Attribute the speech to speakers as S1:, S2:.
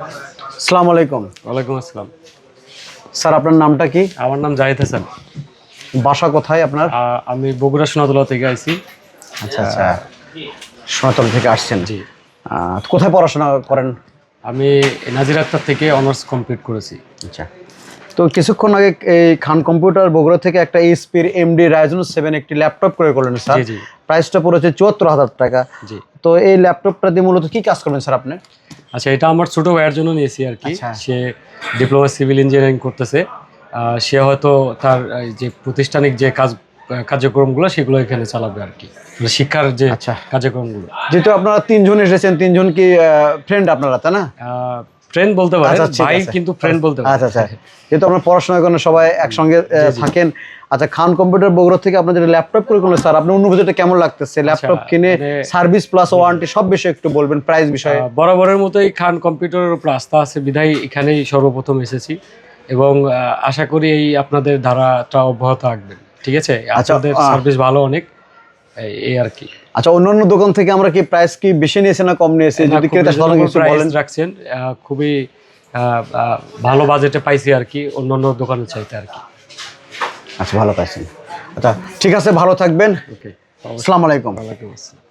S1: আসসালামু আলাইকুম।
S2: ওয়ালাইকুম আসসালাম।
S1: স্যার আপনার নামটা কি?
S2: আমার নাম জাহিদ হাসান।
S1: বাসা কোথায় আপনার?
S2: আমি বগুড়া সোনাতলা থেকে আইছি।
S1: আচ্ছা আচ্ছা, সোনাতলা থেকে আসছেন।
S2: জি,
S1: কোথায় পড়াশোনা করেন?
S2: আমি নাজির আক্তার থেকে অনার্স কমপ্লিট করেছি।
S1: আচ্ছা, তো কিছুক্ষণ আগে এই খান কম্পিউটার বগুড়া থেকে একটা এইচপির এমডি রাইজন 7 একটি ল্যাপটপ ক্রয় করলেন স্যার।
S2: জি জি
S1: প্রাইসটা পড়েছে ৭৪,০০০ টাকা।
S2: জি।
S1: তো এই ল্যাপটপটা দিয়ে মূলত কি কাজ করবেন স্যার আপনি?
S2: আচ্ছা, এটা আমার ছোট ভাইয়ের জন্য নিয়েছি আর কি।
S1: আচ্ছা।
S2: সে ডিপ্লোমা সিভিল ইঞ্জিনিয়ারিং করতেছে। সে হয়তো তার যে প্রাতিষ্ঠানিক যে কার্যক্রমগুলো সেগুলো এখানে চালাবে আর কি, মানে শিক্ষার যে
S1: আচ্ছা।
S2: কার্যক্রমগুলো।
S1: যেহেতু আপনারা 3 জন এসেছেন, 3 জন কি ফ্রেন্ড আপনারা, তাই না?
S2: ফ্রেন্ড বলতে পারেন,
S1: আচ্ছা, ঠিক
S2: ভাই
S1: আছে।
S2: কিন্তু ফ্রেন্ড বলতে পারেন।
S1: আচ্ছা আচ্ছা, যেহেতু আপনার পড়াশোনা করেন সবাই একসঙ্গে থাকেন। আচ্ছা, খান কম্পিউটার বগুড়া থেকে আপনার যেটা ল্যাপটপ করে করলেন স্যার, আপনার অনুভূতিটা কেমন লাগতেছে? ল্যাপটপ কিনে সার্ভিস প্লাস ওয়ারেন্টি সব বিষয়ে একটু বলবেন, প্রাইস বিষয়ে।
S2: বরাবরের মতোই খান কম্পিউটারের উপর আস্থা আছে বিধায় এখানেই সর্বপ্রথম এসেছি এবং আশা করি এই আপনাদের ধারাটা অব্যাহত রাখবেন। ঠিক আছে, আপনাদের সার্ভিস ভালো অনেক, এই আর কি।
S1: আচ্ছা, অন্যান্য দোকান থেকে আমরা কি প্রাইস কি বেশি নিয়েছে না কম নিয়েছে? যদি ক্রেতা সাধারণ কিছু বলেন।
S2: রাখছেন খুবই ভালো বাজেটে পাইছি আর কি, অন্যান্য দোকানের চাইতে আর কি।
S1: আচ্ছা, ভালো পাইছেন। আচ্ছা ঠিক আছে, ভালো থাকবেন।
S2: ওকে,
S1: আসসালামু আলাইকুম।
S2: ওয়ালাইকুম আসসালাম।